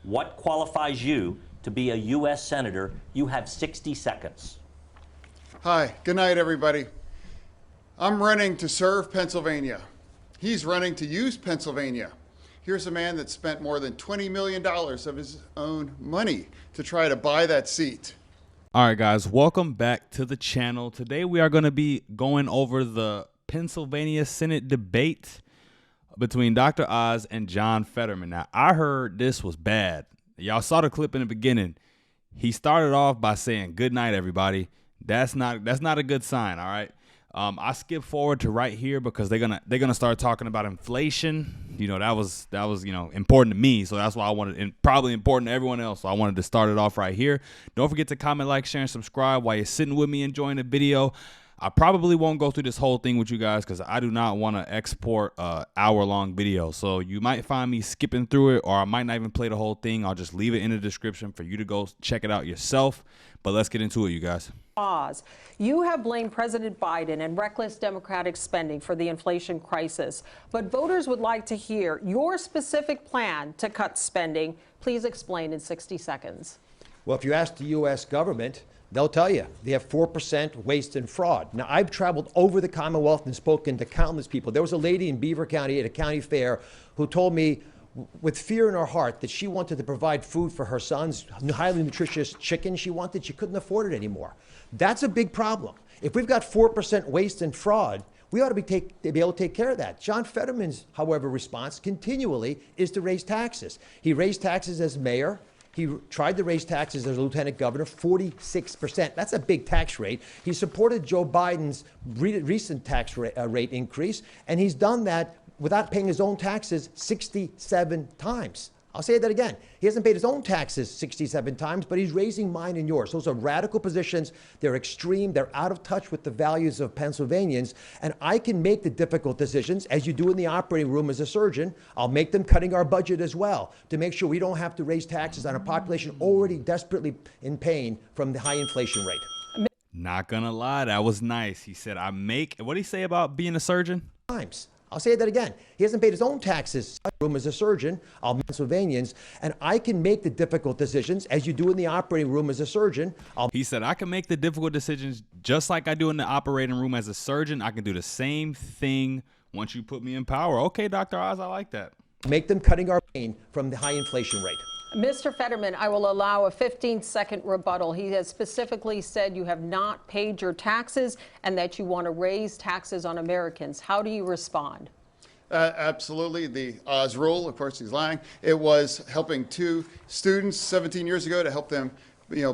What qualifies you to be a U.S. Senator? You have 60 seconds. Hi, good night, everybody. I'm running to serve Pennsylvania. He's running to use Pennsylvania. Here's a man that spent more than $20 million of his own money to try to buy that seat. All right, guys, welcome back to the channel. Today we are going to be going over the Pennsylvania Senate debate between Dr. Oz and John Fetterman. Now, I heard this was bad. Y'all saw the clip in the beginning. He started off by saying, "Good night, everybody." That's not a good sign, all right? I skipped forward to right here because they're gonna start talking about inflation. You know, that was important to me, so that's why I wanted, and probably important to everyone else. So I wanted to start it off right here. Don't forget to comment, like, share, and subscribe while you're sitting with me enjoying the video. I probably won't go through this whole thing with you guys because I do not want to export an hour-long video. So you might find me skipping through it, or I might not even play the whole thing. I'll just leave it in the description for you to go check it out yourself. But let's get into it, you guys. You have blamed President Biden and reckless Democratic spending for the inflation crisis, but voters would like to hear your specific plan to cut spending. Please explain in 60 seconds. Well, if you ask the U.S. government, they'll tell you they have 4% waste and fraud. Now, I've traveled over the Commonwealth and spoken to countless people. There was a lady in Beaver County at a county fair who told me with fear in her heart that she wanted to provide food for her son's highly nutritious chicken she couldn't afford it anymore. That's a big problem. If we've got 4% waste and fraud, we ought to be able to take care of that. John Fetterman's, however, response continually is to raise taxes. He raised taxes as mayor. He tried to raise taxes as a lieutenant governor, 46%. That's a big tax rate. He supported Joe Biden's recent tax rate increase, and he's done that without paying his own taxes 67 times. I'll say that again. He hasn't paid his own taxes 67 times, but he's raising mine and yours. Those are radical positions. They're extreme. They're out of touch with the values of Pennsylvanians. And I can make the difficult decisions, as you do in the operating room as a surgeon. I'll make them cutting our budget as well to make sure we don't have to raise taxes on a population already desperately in pain from the high inflation rate. Not gonna lie, that was nice. He said, what did he say about being a surgeon? Times. I'll say that again. He hasn't paid his own taxes room as a surgeon. Pennsylvanians, and I can make the difficult decisions, as you do in the operating room as a surgeon. He said, I can make the difficult decisions just like I do in the operating room as a surgeon. I can do the same thing once you put me in power. Okay, Dr. Oz, I like that. Make them cutting our pain from the high inflation rate. Mr. Fetterman, I will allow a 15-second rebuttal. He has specifically said you have not paid your taxes and that you want to raise taxes on Americans. How do you respond? Absolutely. The Oz rule, of course, he's lying. It was helping two students 17 years ago to help them,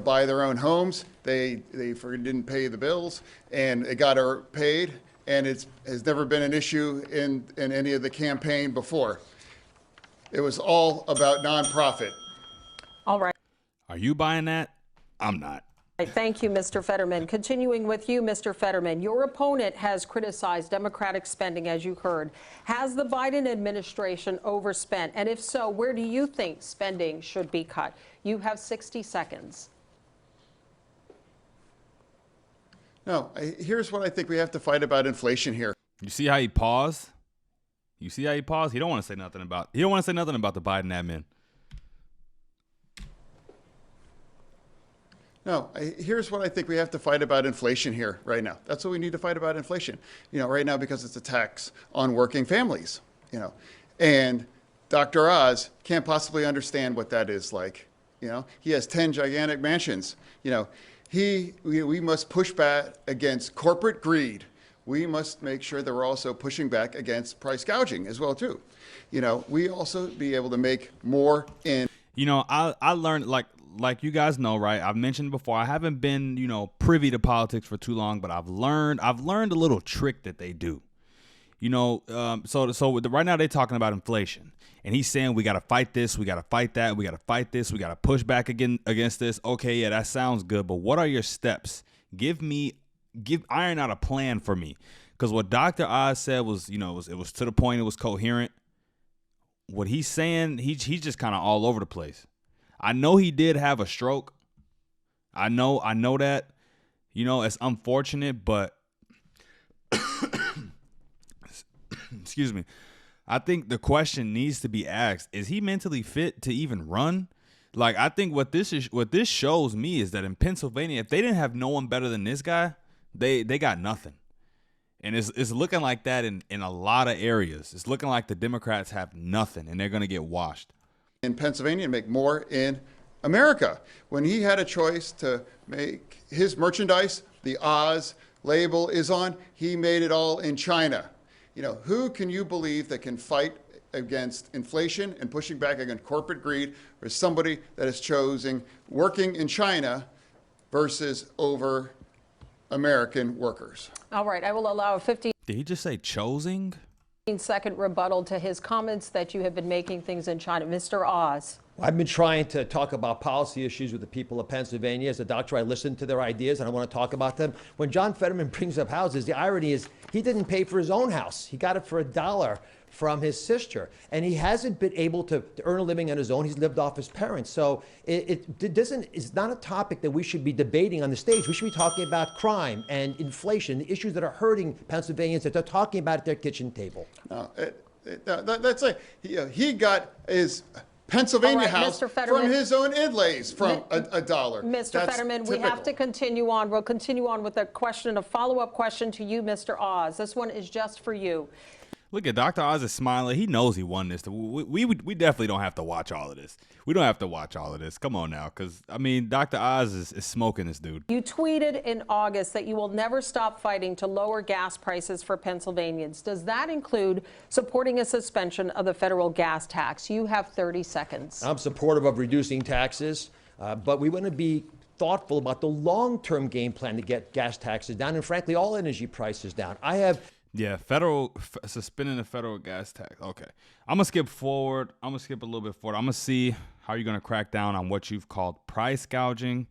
buy their own homes. They didn't pay the bills, and it got her paid, and it has never been an issue in any of the campaign before. It was all about nonprofit. All right. Are you buying that? I'm not. Thank you, Mr. Fetterman. Continuing with you, Mr. Fetterman, your opponent has criticized Democratic spending, as you heard. Has the Biden administration overspent? And if so, where do you think spending should be cut? You have 60 seconds. No, here's what I think we have to fight about inflation here. You see how he paused? You see how he paused? He don't want to say nothing about the Biden admin. No, here's what I think we have to fight about inflation here right now. That's what we need to fight about inflation, right now, because it's a tax on working families, and Dr. Oz can't possibly understand what that is like. He has 10 gigantic mansions. We must push back against corporate greed. We must make sure that we're also pushing back against price gouging as well, too. We also be able to make more in. I learned, like you guys know, right? I've mentioned before, I haven't been, privy to politics for too long, but I've learned a little trick that they do. So right now they're talking about inflation, and he's saying we got to fight this, we got to fight that, we got to fight this, we got to push back against this. Okay, yeah, that sounds good, but what are your steps? Iron out a plan for me, because what Dr. Oz said was, it was to the point, it was coherent. What he's saying, he's just kind of all over the place. I know he did have a stroke. I know that. It's unfortunate, but excuse me. I think the question needs to be asked, is he mentally fit to even run? Like, I think what this shows me is that in Pennsylvania, if they didn't have no one better than this guy, they got nothing. And it's looking like that in a lot of areas. It's looking like the Democrats have nothing, and they're going to get washed. In Pennsylvania and make more in America. When he had a choice to make his merchandise, the Oz label is on, he made it all in China. You know, who can you believe that can fight against inflation and pushing back against corporate greed or somebody that is choosing working in China versus over American workers? All right, I will allow a 15 Did he just say choosing? second rebuttal to his comments that you have been making things in China. Mr. Oz. I've been trying to talk about policy issues with the people of Pennsylvania. As a doctor, I listen to their ideas and I want to talk about them. When John Fetterman brings up houses, the irony is he didn't pay for his own house. He got it for $1 from his sister. And he hasn't been able to earn a living on his own. He's lived off his parents. So it's not a topic that we should be debating on the stage. We should be talking about crime and inflation, the issues that are hurting Pennsylvanians that they're talking about at their kitchen table. No, that's like he got his Pennsylvania All right, house Mr. Fetterman. from his own inlays from $1. Mr. That's Fetterman, we have typical. to continue on. We'll continue on with a follow-up question to you, Mr. Oz. This one is just for you. Look at Dr. Oz is smiling. He knows he won this. We definitely don't have to watch all of this. We don't have to watch all of this. Come on now, because, I mean, Dr. Oz is smoking this dude. You tweeted in August that you will never stop fighting to lower gas prices for Pennsylvanians. Does that include supporting a suspension of the federal gas tax? You have 30 seconds. I'm supportive of reducing taxes, but we want to be thoughtful about the long-term game plan to get gas taxes down and, frankly, all energy prices down. Yeah, suspending the federal gas tax. Okay. I'm going to skip forward. I'm going to skip a little bit forward. I'm going to see how you're going to crack down on what you've called price gouging.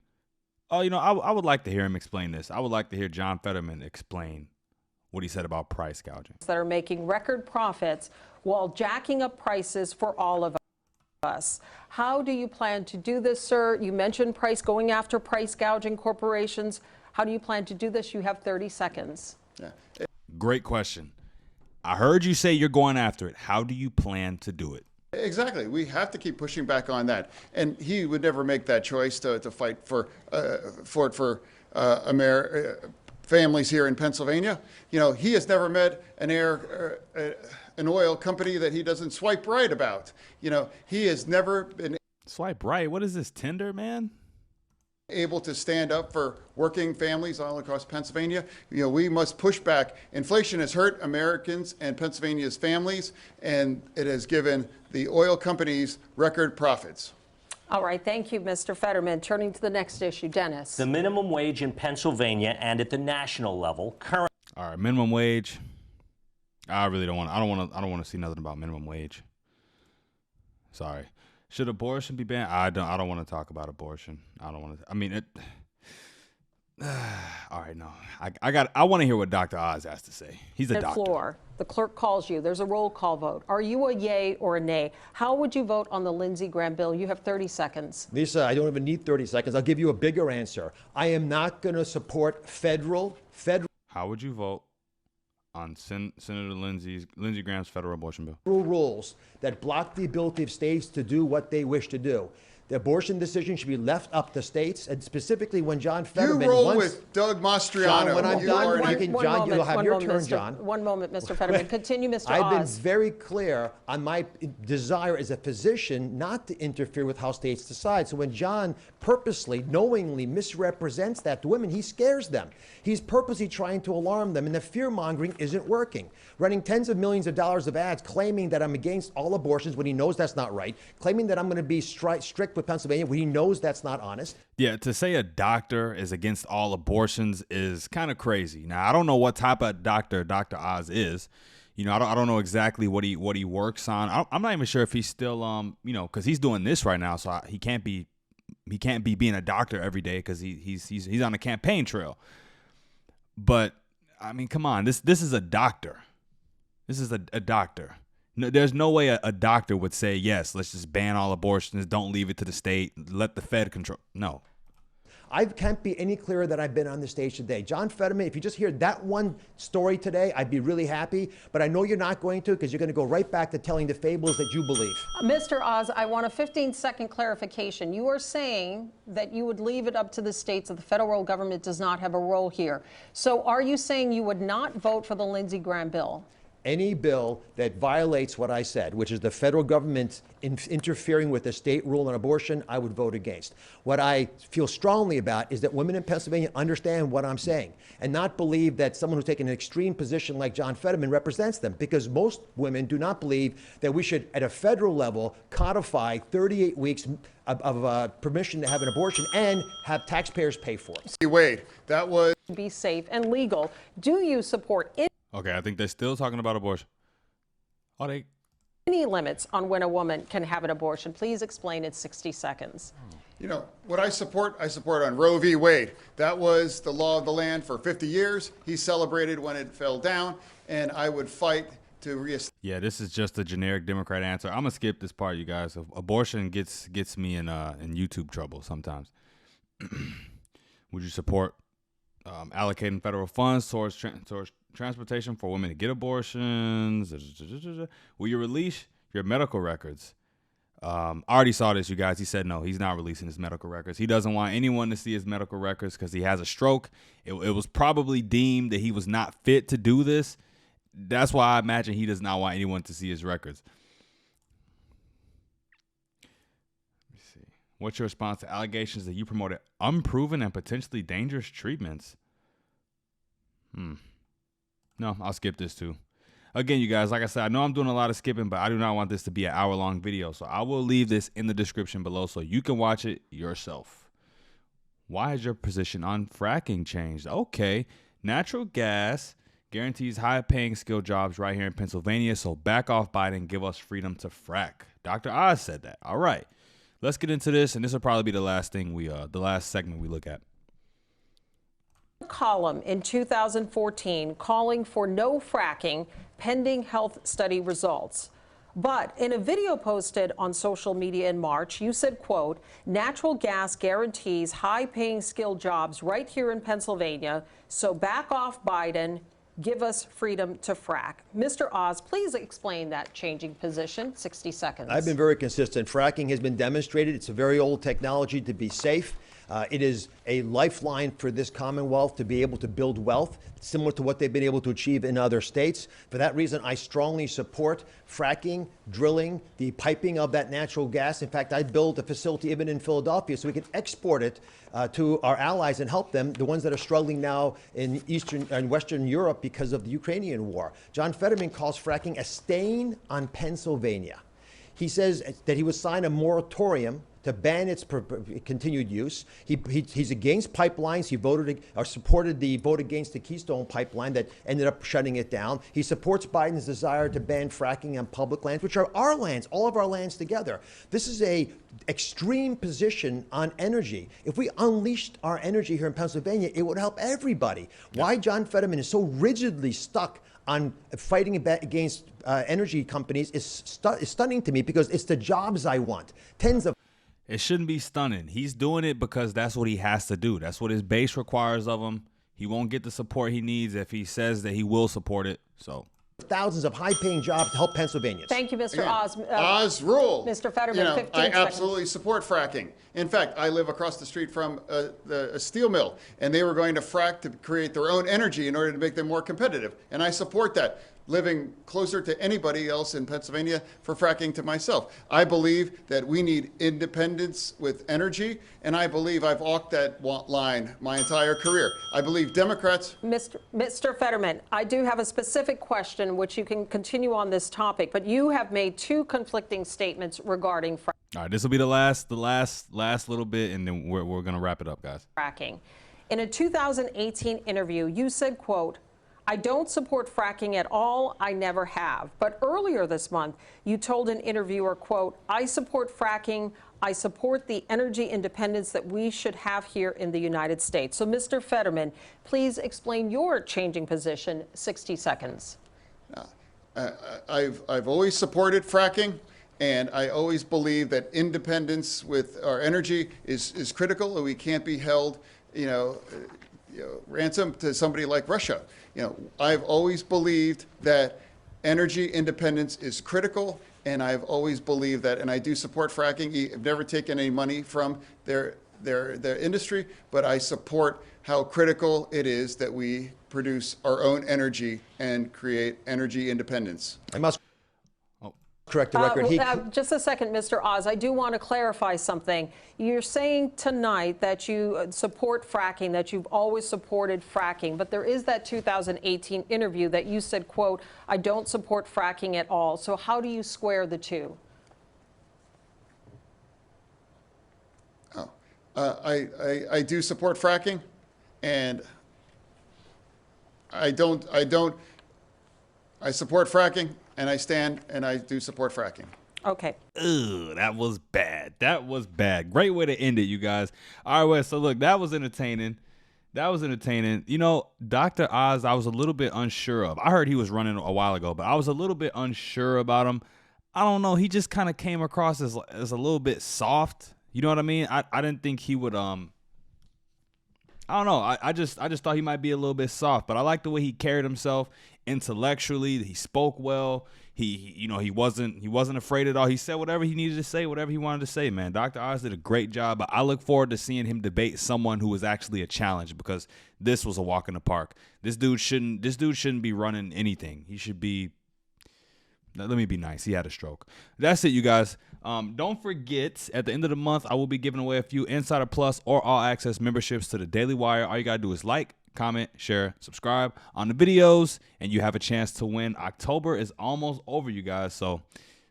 Oh, I would like to hear him explain this. I would like to hear John Fetterman explain what he said about price gouging. That are making record profits while jacking up prices for all of us. How do you plan to do this, sir? You mentioned going after price gouging corporations. How do you plan to do this? You have 30 seconds. Yeah. Great question. I heard you say you're going after it. How do you plan to do it? Exactly. We have to keep pushing back on that. And he would never make that choice to fight for families here in Pennsylvania. You know, he has never met an oil company that he doesn't swipe right about. You know, he has never been Swipe right. What is this, Tinder, man? able to stand up for working families all across Pennsylvania. You know, we must push back. Inflation has hurt Americans and Pennsylvania's families, and it has given the oil companies record profits. All right. Thank you, Mr. Fetterman. Turning to the next issue, Dennis. The minimum wage in Pennsylvania and at the national level currently. All right, minimum wage. I really don't want. I don't want to see nothing about minimum wage. Sorry. Should abortion be banned? I don't want to talk about abortion. I don't want to. I mean it. All right, no. I want to hear what Dr. Oz has to say. He's a doctor. Floor. The clerk calls you. There's a roll call vote. Are you a yay or a nay? How would you vote on the Lindsey Graham bill? You have 30 seconds. Lisa, I don't even need 30 seconds. I'll give you a bigger answer. I am not going to support federal. How would you vote on Senator Lindsey Graham's federal abortion bill? Rules that block the ability of states to do what they wish to do. The abortion decision should be left up to states, and specifically when John Fetterman... You roll with Doug Mastriano. John, when I'm done, John, you'll have your turn, Mr. John. One moment, Mr. Fetterman. Continue, Mr. Oz. I've been very clear on my desire as a physician not to interfere with how states decide. So when John purposely, knowingly misrepresents that to women, he scares them. He's purposely trying to alarm them, and the fear-mongering isn't working. Running tens of millions of dollars of ads claiming that I'm against all abortions when he knows that's not right, claiming that I'm going to be strict with Pennsylvania when he knows that's not honest. Yeah, to say a doctor is against all abortions is kind of crazy. Now, I don't know what type of doctor Dr. Oz is. You know, I don't know exactly what he works on. I'm not even sure if he's still because he's doing this right now, so he can't be being a doctor every day because he's on a campaign trail. But I mean, come on, this is a doctor. This is a doctor. No, there's no way a doctor would say, yes, let's just ban all abortions. Don't leave it to the state. Let the Fed control. No. I can't be any clearer than I've been on the stage today. John Fetterman, if you just hear that one story today, I'd be really happy. But I know you're not going to, because you're going to go right back to telling the fables that you believe. Mr. Oz, I want a 15-second clarification. You are saying that you would leave it up to the states, that the federal government does not have a role here. So are you saying you would not vote for the Lindsey Graham bill? Any bill that violates what I said, which is the federal government interfering with the state rule on abortion, I would vote against. What I feel strongly about is that women in Pennsylvania understand what I'm saying and not believe that someone who's taken an extreme position like John Fetterman represents them, because most women do not believe that we should, at a federal level, codify 38 weeks of permission to have an abortion and have taxpayers pay for it. Wade, that was Be safe and legal. Do you support Okay, I think they're still talking about abortion. Oh, they. any limits on when a woman can have an abortion? Please explain in 60 seconds. You know, what I support on Roe v. Wade. That was the law of the land for 50 years. He celebrated when it fell down, and I would fight to reestablish. Yeah, this is just a generic Democrat answer. I'm gonna skip this part, you guys. Abortion gets me in YouTube trouble sometimes. Would you support allocating federal funds towards transportation for women to get abortions? Will you release your medical records? I already saw this, you guys. He said no, he's not releasing his medical records. He doesn't want anyone to see his medical records because he has a stroke. It was probably deemed that he was not fit to do this. That's why I imagine he does not want anyone to see his records. Let me see. What's your response to allegations that you promoted unproven and potentially dangerous treatments? No, I'll skip this too. Again, you guys, like I said, I know I'm doing a lot of skipping, but I do not want this to be an hour-long video. So I will leave this in the description below so you can watch it yourself. Why has your position on fracking changed? Okay, natural gas guarantees high-paying skilled jobs right here in Pennsylvania. So back off Biden, give us freedom to frack. Dr. Oz said that. All right, let's get into this, and this will probably be the last thing the last segment we look at. Column in 2014 calling for no fracking pending health study results. But in a video posted on social media in March, you said, quote, natural gas guarantees high-paying skilled jobs right here in Pennsylvania, so back off Biden, give us freedom to frack. Mr. Oz, please explain that changing position. 60 seconds. I've been very consistent. Fracking has been demonstrated. It's a very old technology to be safe. It is a lifeline for this Commonwealth to be able to build wealth, similar to what they've been able to achieve in other states. For that reason, I strongly support fracking, drilling, the piping of that natural gas. In fact, I'd build a facility even in Philadelphia so we can export it to our allies and help them, the ones that are struggling now in Eastern and Western Europe because of the Ukrainian war. John Fetterman calls fracking a stain on Pennsylvania. He says that he would sign a moratorium to ban its continued use. He's against pipelines. He voted or supported the vote against the Keystone pipeline that ended up shutting it down. He supports Biden's desire to ban fracking on public lands, which are our lands, all of our lands together. This is a extreme position on energy. If we unleashed our energy here in Pennsylvania, it would help everybody. Why John Fetterman is so rigidly stuck on fighting against energy companies is stunning to me, because it's the jobs I want. It shouldn't be stunning. He's doing it because that's what he has to do. That's what his base requires of him. He won't get the support he needs if he says that he will support it. So thousands of high-paying jobs to help Pennsylvanians. Thank you, Mr. Again, Oz. Oz rule. Mr. Fetterman, You know, 15 I seconds. absolutely support fracking. In fact, I live across the street from a steel mill, and they were going to frack to create their own energy in order to make them more competitive. And I support that, living closer to anybody else in Pennsylvania for fracking to myself. I believe that we need independence with energy, and I believe I've walked that line my entire career. I believe Democrats... Mr. Fetterman, I do have a specific question which you can continue on this topic, but you have made two conflicting statements regarding all right, this will be the last little bit, and then we're going to wrap it up, guys. fracking. In a 2018 interview, you said, quote, I don't support fracking at all. I never have. But earlier this month, you told an interviewer, quote, I support fracking. I support the energy independence that we should have here in the United States. So, Mr. Fetterman, please explain your changing position. 60 seconds. I've always supported fracking, And I always believe that independence with our energy is critical, and we can't be held, ransom to somebody like Russia. I've always believed that energy independence is critical, and I've always believed that, and I do support fracking. I've never taken any money from their industry, but I support how critical it is that we produce our own energy and create energy independence. I must correct the record. Just a second, Mr. Oz. I do want to clarify something. You're saying tonight that you support fracking, that you've always supported fracking, but there is that 2018 interview that you said, quote, "I don't support fracking at all." So how do you square the two? I do support fracking, and I support fracking, and I do support fracking. Okay. Ugh, that was bad. That was bad. Great way to end it, you guys. All right, well, so look, that was entertaining. Dr. Oz, I was a little bit unsure of. I heard he was running a while ago, but I was a little bit unsure about him. I don't know. He just kind of came across as a little bit soft. You know what I mean? I didn't think he would, I don't know. I just thought he might be a little bit soft, but I like the way he carried himself intellectually. He spoke well. He wasn't afraid at all. He said whatever he needed to say, whatever he wanted to say, man. Dr. Oz did a great job. But I look forward to seeing him debate someone who was actually a challenge, because this was a walk in the park. This dude shouldn't be running anything. He should be. Let me be nice. He had a stroke. That's it, you guys. Don't forget, at the end of the month, I will be giving away a few Insider Plus or All Access memberships to the Daily Wire. All you got to do is like, comment, share, subscribe on the videos, and you have a chance to win. October is almost over, you guys, so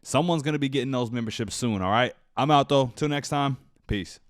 someone's going to be getting those memberships soon, all right? I'm out, though. Till next time, peace.